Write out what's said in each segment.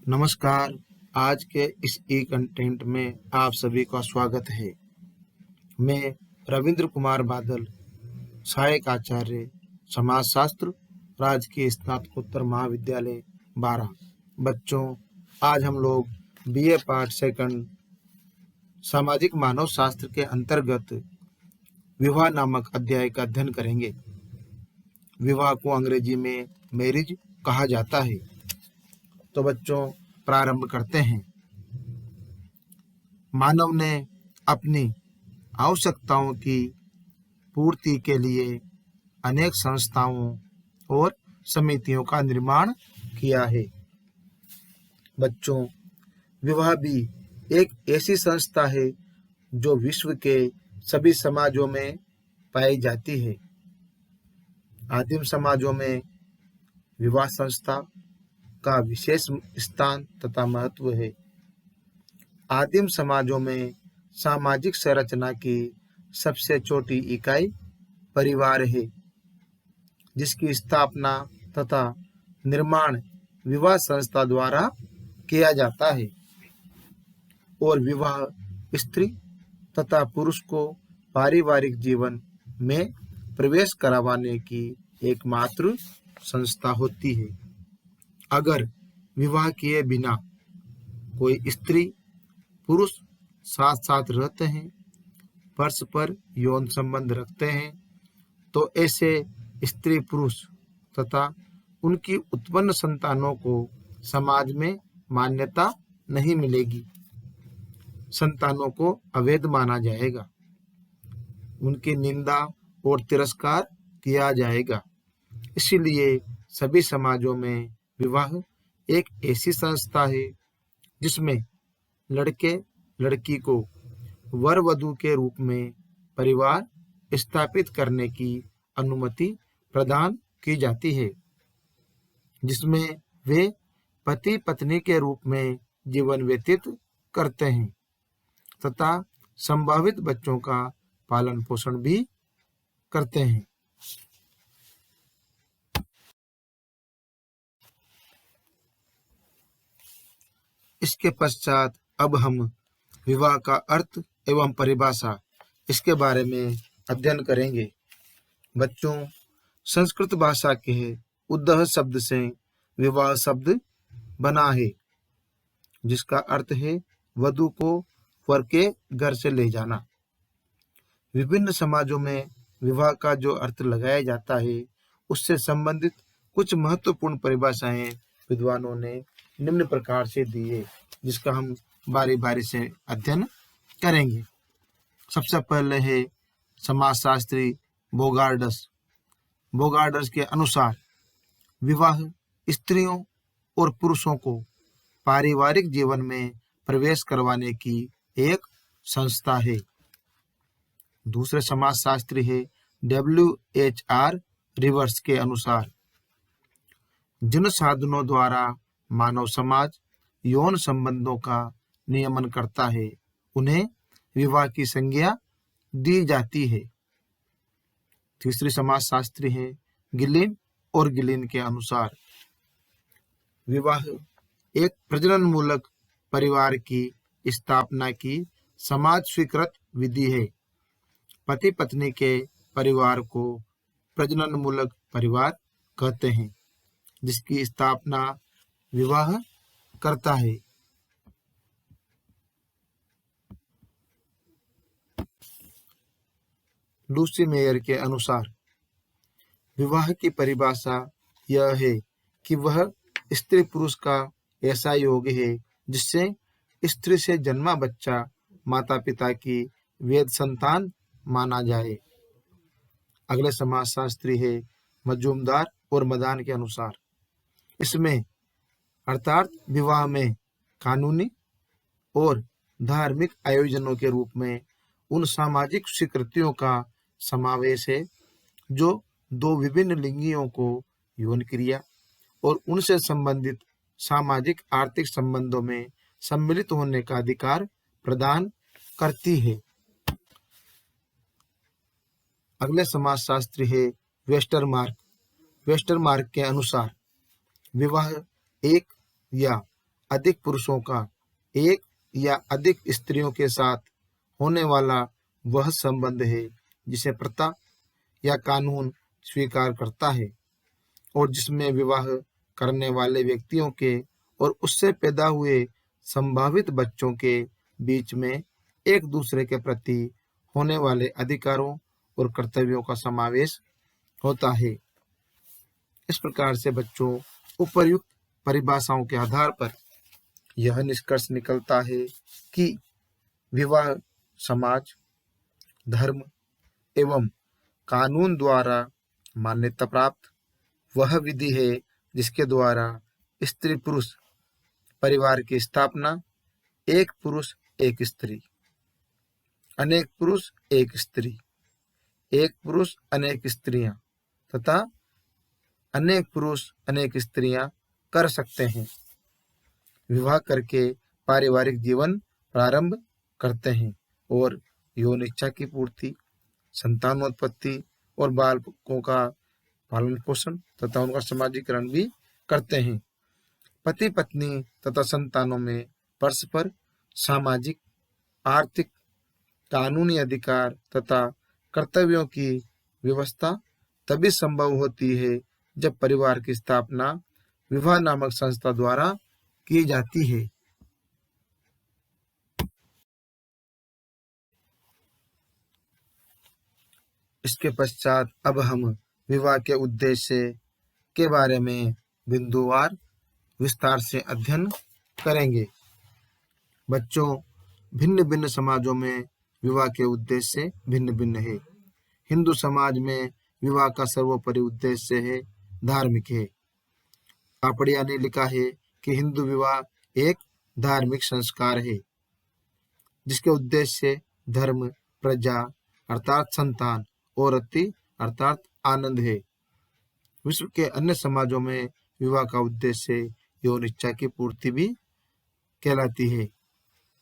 नमस्कार। आज के इस ई कंटेंट में आप सभी का स्वागत है। मैं रविंद्र कुमार बादल, सहायक आचार्य समाजशास्त्र, राजकीय स्नातकोत्तर महाविद्यालय 12। बच्चों, आज हम लोग बीए पार्ट सेकंड सामाजिक मानव शास्त्र के अंतर्गत विवाह नामक अध्याय का अध्ययन करेंगे। विवाह को अंग्रेजी में मैरिज कहा जाता है। तो बच्चों, प्रारंभ करते हैं। मानव ने अपनी आवश्यकताओं की पूर्ति के लिए अनेक संस्थाओं और समितियों का निर्माण किया है। बच्चों, विवाह भी एक ऐसी संस्था है जो विश्व के सभी समाजों में पाई जाती है। आदिम समाजों में विवाह संस्था का विशेष स्थान तथा महत्व है। आदिम समाजों में सामाजिक संरचना की सबसे छोटी इकाई परिवार है, जिसकी स्थापना तथा निर्माण विवाह संस्था द्वारा किया जाता है। और विवाह स्त्री तथा पुरुष को पारिवारिक जीवन में प्रवेश करवाने की एकमात्र संस्था होती है। अगर विवाह किए बिना कोई स्त्री पुरुष साथ साथ रहते हैं, परस्पर यौन संबंध रखते हैं, तो ऐसे स्त्री पुरुष तथा उनकी उत्पन्न संतानों को समाज में मान्यता नहीं मिलेगी। संतानों को अवैध माना जाएगा, उनकी निंदा और तिरस्कार किया जाएगा। इसीलिए सभी समाजों में विवाह एक ऐसी संस्था है जिसमें लड़के लड़की को वर वधू के रूप में परिवार स्थापित करने की अनुमति प्रदान की जाती है, जिसमें वे पति पत्नी के रूप में जीवन व्यतीत करते हैं तथा संभावित बच्चों का पालन पोषण भी करते हैं। इसके पश्चात अब हम विवाह का अर्थ एवं परिभाषा इसके बारे में अध्ययन करेंगे। बच्चों, संस्कृत भाषा के उद्दह शब्द से विवाह शब्द बना है, जिसका अर्थ है वधू को वर के घर से ले जाना। विभिन्न समाजों में विवाह का जो अर्थ लगाया जाता है, उससे संबंधित कुछ महत्वपूर्ण परिभाषाएं विद्वानों ने निम्न प्रकार से दी है, जिसका हम बारी बारी से अध्ययन करेंगे। सबसे पहले है समाजशास्त्री बोगार्डस के अनुसार विवाह स्त्रियों और पुरुषों को पारिवारिक जीवन में प्रवेश करवाने की एक संस्था है। दूसरे समाजशास्त्री है WHR रिवर्स के अनुसार जिन साधनों द्वारा मानव समाज यौन संबंधों का नियमन करता है, उन्हें विवाह की संज्ञा दी जाती है। तीसरी समाजशास्त्री है गिलिन के अनुसार विवाह एक प्रजनन मूलक परिवार की स्थापना की समाज स्वीकृत विधि है। पति पत्नी के परिवार को प्रजनन मूलक परिवार कहते हैं, जिसकी स्थापना विवाह करता है। लूसी मेयर के अनुसार विवाह की परिभाषा यह है कि वह स्त्री पुरुष का ऐसा योग है जिससे स्त्री से जन्मा बच्चा माता पिता की वैध संतान माना जाए। अगले समाजशास्त्री है मजूमदार और मदान के अनुसार इसमें अर्थात विवाह में कानूनी और धार्मिक आयोजनों के रूप में उन सामाजिक स्वीकृतियों का समावेश है जो दो विभिन्न लिंगियों को यौन क्रिया और उनसे संबंधित सामाजिक आर्थिक संबंधों में सम्मिलित होने का अधिकार प्रदान करती है। अगले समाजशास्त्री है वेस्टरमार्क के अनुसार विवाह एक या अधिक पुरुषों का एक या अधिक स्त्रियों के साथ होने वाला वह संबंध है जिसे प्रथा या कानून स्वीकार करता है और जिसमें विवाह करने वाले व्यक्तियों के और उससे पैदा हुए संभावित बच्चों के बीच में एक दूसरे के प्रति होने वाले अधिकारों और कर्तव्यों का समावेश होता है। इस प्रकार से बच्चों, उपर्युक्त परिभाषाओं के आधार पर यह निष्कर्ष निकलता है कि विवाह समाज, धर्म एवं कानून द्वारा मान्यता प्राप्त वह विधि है जिसके द्वारा स्त्री पुरुष परिवार की स्थापना एक पुरुष एक स्त्री, अनेक पुरुष एक स्त्री, एक पुरुष अनेक स्त्रियां तथा अनेक पुरुष अनेक स्त्रियां कर सकते हैं। विवाह करके पारिवारिक जीवन प्रारंभ करते हैं और यौन इच्छा की पूर्ति, संतानोत्पत्ति और बालकों का पालन पोषण तथा उनका समाजीकरण भी करते हैं। पति पत्नी तथा संतानों में परस्पर सामाजिक, आर्थिक, कानूनी अधिकार तथा कर्तव्यों की व्यवस्था तभी संभव होती है जब परिवार की स्थापना विवाह नामक संस्था द्वारा की जाती है। इसके पश्चात अब हम विवाह के उद्देश्य के बारे में बिंदुवार विस्तार से अध्ययन करेंगे। बच्चों, भिन्न भिन्न समाजों में विवाह के उद्देश्य भिन्न भिन्न है। हिंदू समाज में विवाह का सर्वोपरि उद्देश्य है धार्मिक है। कापड़िया ने लिखा है कि हिंदू विवाह एक धार्मिक संस्कार है जिसके उद्देश्य धर्म, प्रजा अर्थात संतान और रति अर्थात आनंद है। विश्व के अन्य समाजों में विवाह का उद्देश्य यौन इच्छा की पूर्ति भी कहलाती है।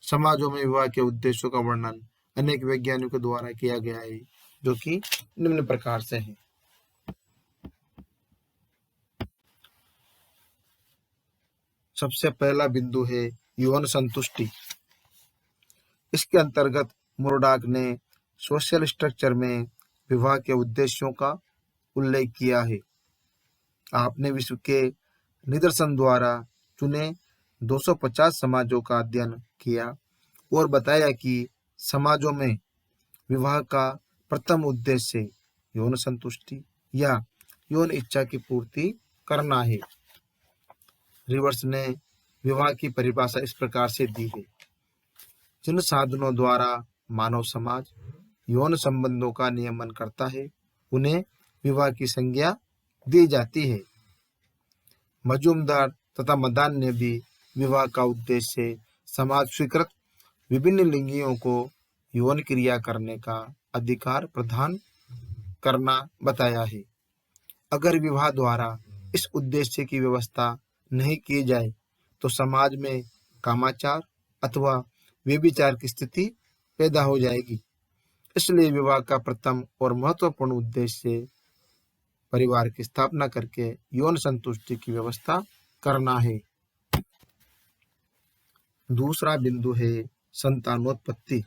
समाजों में विवाह के उद्देश्यों का वर्णन अनेक वैज्ञानिकों द्वारा किया गया है जो कि निम्न प्रकार से है। सबसे पहला बिंदु है यौन संतुष्टि। इसके अंतर्गत मुरडॉक ने सोशल स्ट्रक्चर में विवाह के उद्देश्यों का उल्लेख किया है। आपने विश्व के निदर्शन द्वारा चुने 250 समाजों का अध्ययन किया और बताया कि समाजों में विवाह का प्रथम उद्देश्य यौन संतुष्टि या यौन इच्छा की पूर्ति करना है। रिवर्स ने विवाह की परिभाषा इस प्रकार से दी है: जिन साधनों द्वारा मानव समाज यौन संबंधों का नियमन करता है उन्हें विवाह की संज्ञा दी जाती है। मजूमदार तथा मदान ने भी विवाह का उद्देश्य समाज स्वीकृत विभिन्न लिंगियों को यौन क्रिया करने का अधिकार प्रदान करना बताया है। अगर विवाह द्वारा इस उद्देश्य की व्यवस्था नहीं की जाए तो समाज में कामाचार अथवा व्यभिचार की स्थिति पैदा हो जाएगी। इसलिए विवाह का प्रथम और महत्वपूर्ण उद्देश्य परिवार की स्थापना करके यौन संतुष्टि की व्यवस्था करना है। दूसरा बिंदु है संतानोत्पत्ति।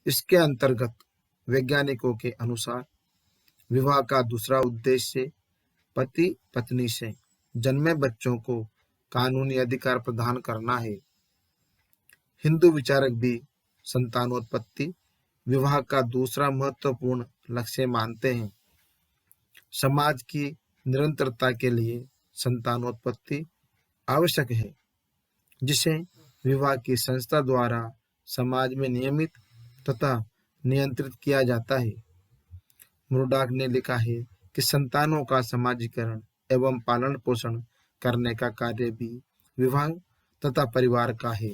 इसके अंतर्गत वैज्ञानिकों के अनुसार विवाह का दूसरा उद्देश्य पति पत्नी से जन्मे बच्चों को कानूनी अधिकार प्रदान करना है। हिंदू विचारक भी संतानोत्पत्ति विवाह का दूसरा महत्वपूर्ण लक्ष्य मानते हैं। समाज की निरंतरता के लिए संतानोत्पत्ति आवश्यक है, जिसे विवाह की संस्था द्वारा समाज में नियमित तथा नियंत्रित किया जाता है। मुरडॉक ने लिखा है कि संतानों का समाजीकरण एवं पालन पोषण करने का कार्य भी विवाह तथा परिवार का है।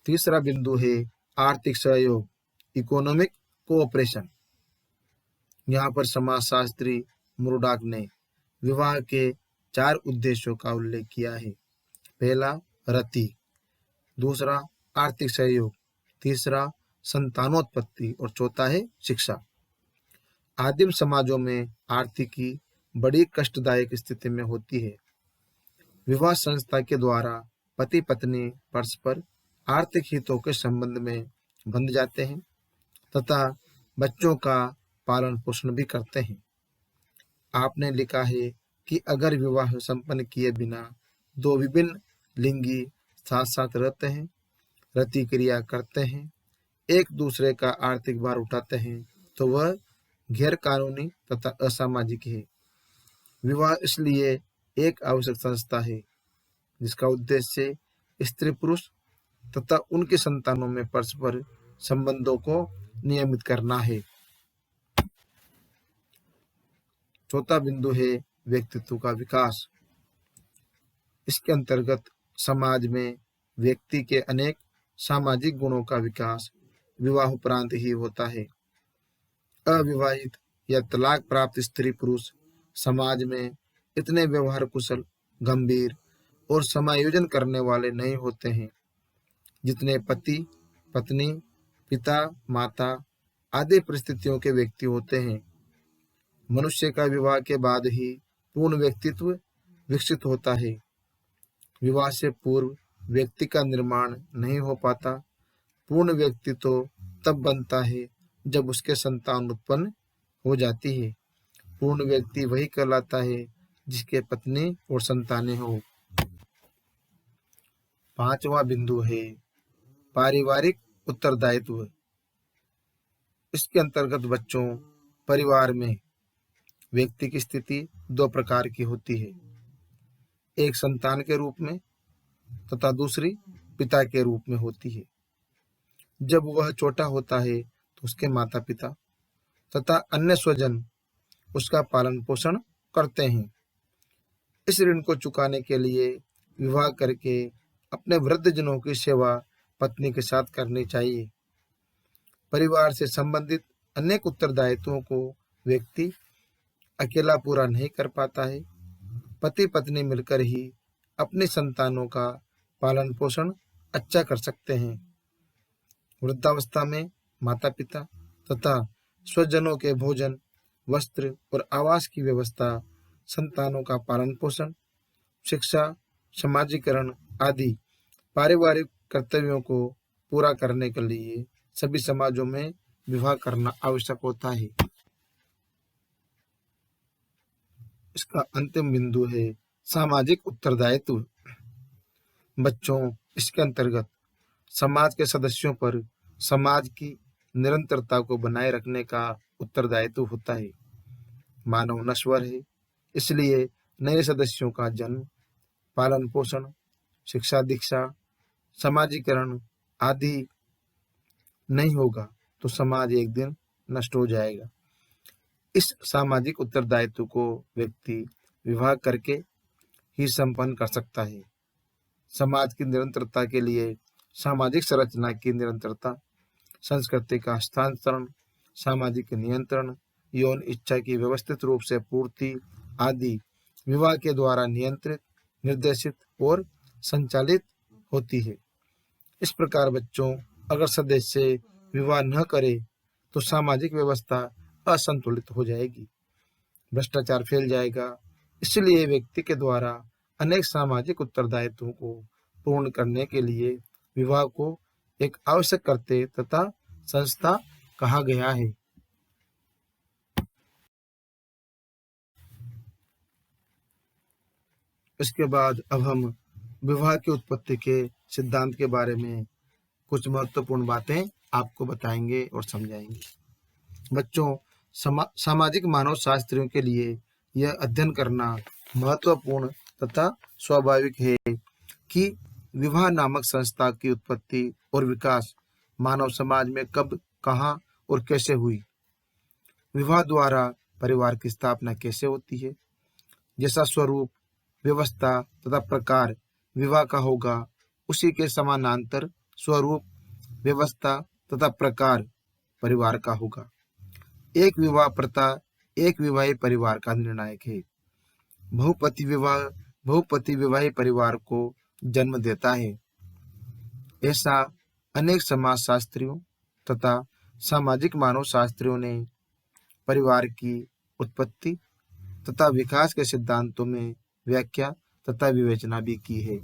तीसरा बिंदु है आर्थिक सहयोग, इकोनॉमिक कोऑपरेशन। यहाँ पर समाजशास्त्री मुरडॉक ने विवाह के 4 उद्देश्यों का उल्लेख किया है। पहला रति, दूसरा आर्थिक सहयोग, तीसरा संतानोत्पत्ति और चौथा है शिक्षा। आदिम समाजों में आर्थिकी बड़ी कष्टदायक स्थिति में होती है। विवाह संस्था के द्वारा पति पत्नी परस्पर आर्थिक हितों के संबंध में बंध जाते हैं तथा बच्चों का पालन पोषण भी करते हैं। आपने लिखा है कि अगर विवाह संपन्न किए बिना दो विभिन्न लिंगी साथ साथ रहते हैं, रति क्रिया करते हैं, एक दूसरे का आर्थिक भार उठाते हैं, तो वह गैर कानूनी तथा असामाजिक है। विवाह इसलिए एक आवश्यक संस्था है जिसका उद्देश्य स्त्री पुरुष तथा उनके संतानों में परस्पर संबंधों को नियमित करना है। चौथा बिंदु है व्यक्तित्व का विकास। इसके अंतर्गत समाज में व्यक्ति के अनेक सामाजिक गुणों का विकास विवाह उपरांत ही होता है। अविवाहित या तलाक प्राप्त स्त्री पुरुष समाज में इतने व्यवहार कुशल, गंभीर और समायोजन करने वाले नहीं होते हैं जितने पति पत्नी, पिता माता आदि परिस्थितियों के व्यक्ति होते हैं। मनुष्य का विवाह के बाद ही पूर्ण व्यक्तित्व विकसित होता है। विवाह से पूर्व व्यक्ति का निर्माण नहीं हो पाता। पूर्ण व्यक्ति तो तब बनता है जब उसके संतान उत्पन्न हो जाती है। पूर्ण व्यक्ति वही कहलाता है जिसके पत्नी और संतानें हो। पांचवा बिंदु है पारिवारिक उत्तरदायित्व। इसके अंतर्गत बच्चों परिवार में व्यक्ति की स्थिति दो प्रकार की होती है, एक संतान के रूप में तथा दूसरी पिता के रूप में होती है। जब वह छोटा होता है तो उसके माता पिता तथा अन्य स्वजन उसका पालन पोषण करते हैं। इस ऋण को चुकाने के लिए विवाह करके अपने वृद्धजनों की सेवा पत्नी के साथ करनी चाहिए। परिवार से संबंधित अनेक उत्तरदायित्वों को व्यक्ति अकेला पूरा नहीं कर पाता है। पति पत्नी मिलकर ही अपनी संतानों का पालन पोषण अच्छा कर सकते हैं। वृद्धावस्था में माता पिता तथा स्वजनों के भोजन, वस्त्र और आवास की व्यवस्था, संतानों का पालन पोषण, शिक्षा, समाजीकरण आदि पारिवारिक कर्तव्यों को पूरा करने के लिए सभी समाजों में विवाह करना आवश्यक होता है। इसका अंतिम बिंदु है सामाजिक उत्तरदायित्व। बच्चों, इसके अंतर्गत समाज के सदस्यों पर समाज की निरंतरता को बनाए रखने का उत्तरदायित्व होता है। मानव नश्वर है, इसलिए नए सदस्यों का जन्म, पालन पोषण, शिक्षा दीक्षा, समाजीकरण आदि नहीं होगा तो समाज एक दिन नष्ट हो जाएगा। इस सामाजिक उत्तरदायित्व को व्यक्ति विवाह करके ही संपन्न कर सकता है। समाज की निरंतरता के लिए सामाजिक संरचना की निरंतरता, संस्कृति का हस्तांतरण, सामाजिक नियंत्रण, यौन इच्छा की व्यवस्थित रूप से पूर्ति आदि विवाह के द्वारा नियंत्रित, निर्देशित और संचालित होती है। इस प्रकार बच्चों, अगर सदस्य विवाह न करे तो सामाजिक व्यवस्था असंतुलित हो जाएगी, भ्रष्टाचार फैल जाएगा। इसलिए व्यक्ति के द्वारा अनेक सामाजिक उत्तरदायित्वों को पूर्ण करने के लिए विवाह को एक आवश्यक कर्तव्य तथा संस्था कहा गया है। इसके बाद अब हम विवाह की उत्पत्ति के सिद्धांत के बारे में कुछ महत्वपूर्ण बातें आपको बताएंगे और समझाएंगे। बच्चों, सामाजिक मानव शास्त्रियों के लिए यह अध्ययन करना महत्वपूर्ण तथा स्वाभाविक है कि विवाह नामक संस्था की उत्पत्ति और विकास मानव समाज में कब, कहाँ और कैसे हुई। विवाह द्वारा परिवार की स्थापना कैसे होती है, जैसा स्वरूप, व्यवस्था तथा प्रकार विवाह का होगा, उसी के समानांतर स्वरूप, व्यवस्था तथा प्रकार परिवार का होगा। एक विवाह प्रथा एक विवाही परिवार का निर्णायक है। बहुपति विवाही परिवार को जन्म देता है। ऐसा अनेक समाजशास्त्रियों तथा सामाजिक मानव शास्त्रियों ने परिवार की उत्पत्ति तथा विकास के सिद्धांतों में व्याख्या तथा विवेचना भी की है।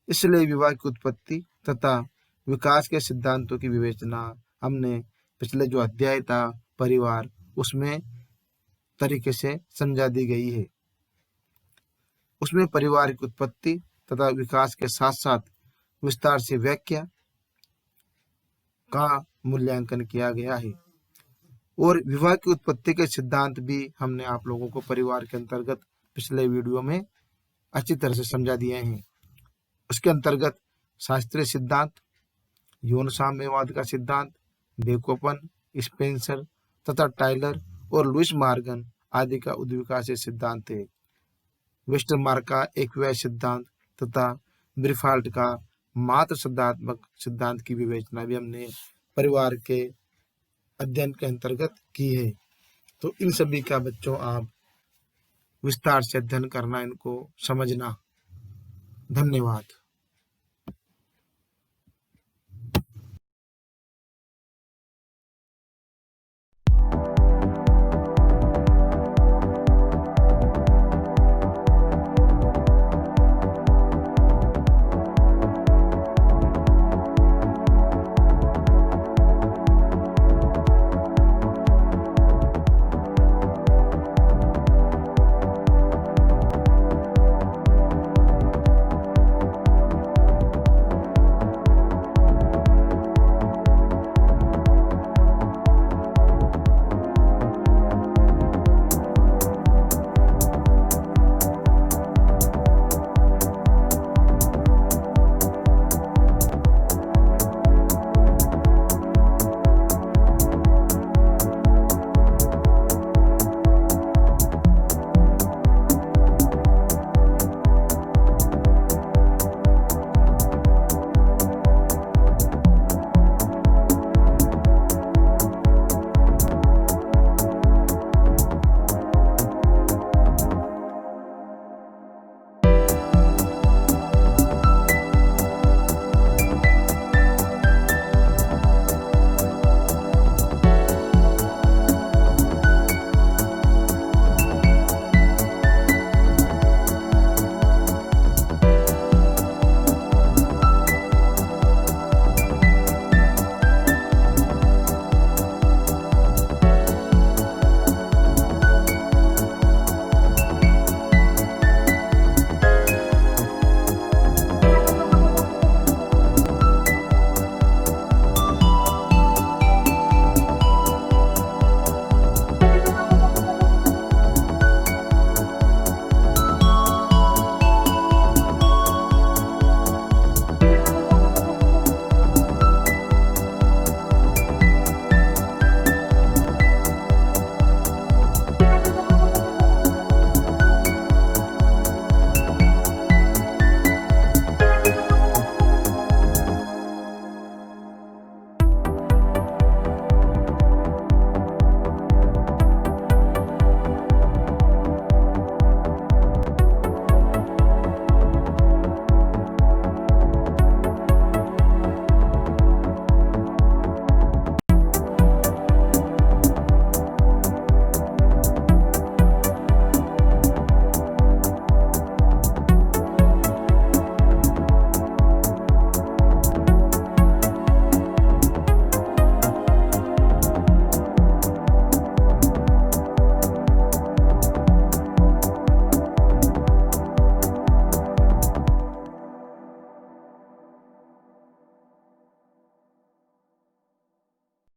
इसलिए विवाह की उत्पत्ति तथा विकास के सिद्धांतों की विवेचना हमने पिछले जो अध्याय था परिवार, उसमें तरीके से समझा दी गई है। उसमें परिवार की उत्पत्ति तथा विकास के साथ साथ विस्तार से व्याख्या का मूल्यांकन किया गया है। और विवाह की उत्पत्ति के सिद्धांत भी हमने आप लोगों को परिवार के अंतर्गत पिछले वीडियो में अच्छी तरह से समझा दिए हैं। उसके अंतर्गत शास्त्रीय सिद्धांत, यौन साम्यवाद का सिद्धांत, बेकोपन, स्पेंसर तथा टाइलर और लुइस मॉर्गन आदि का उद्विकास सिद्धांत है। वेस्टरमार्क का एकव्यय सिद्धांत तथा ब्रिफाल्ट का मात्र शब्दात्मक सिद्धांत की विवेचना भी हमने परिवार के अध्ययन के अंतर्गत की है। तो इन सभी का बच्चों आप विस्तार से अध्ययन करना, इनको समझना। धन्यवाद।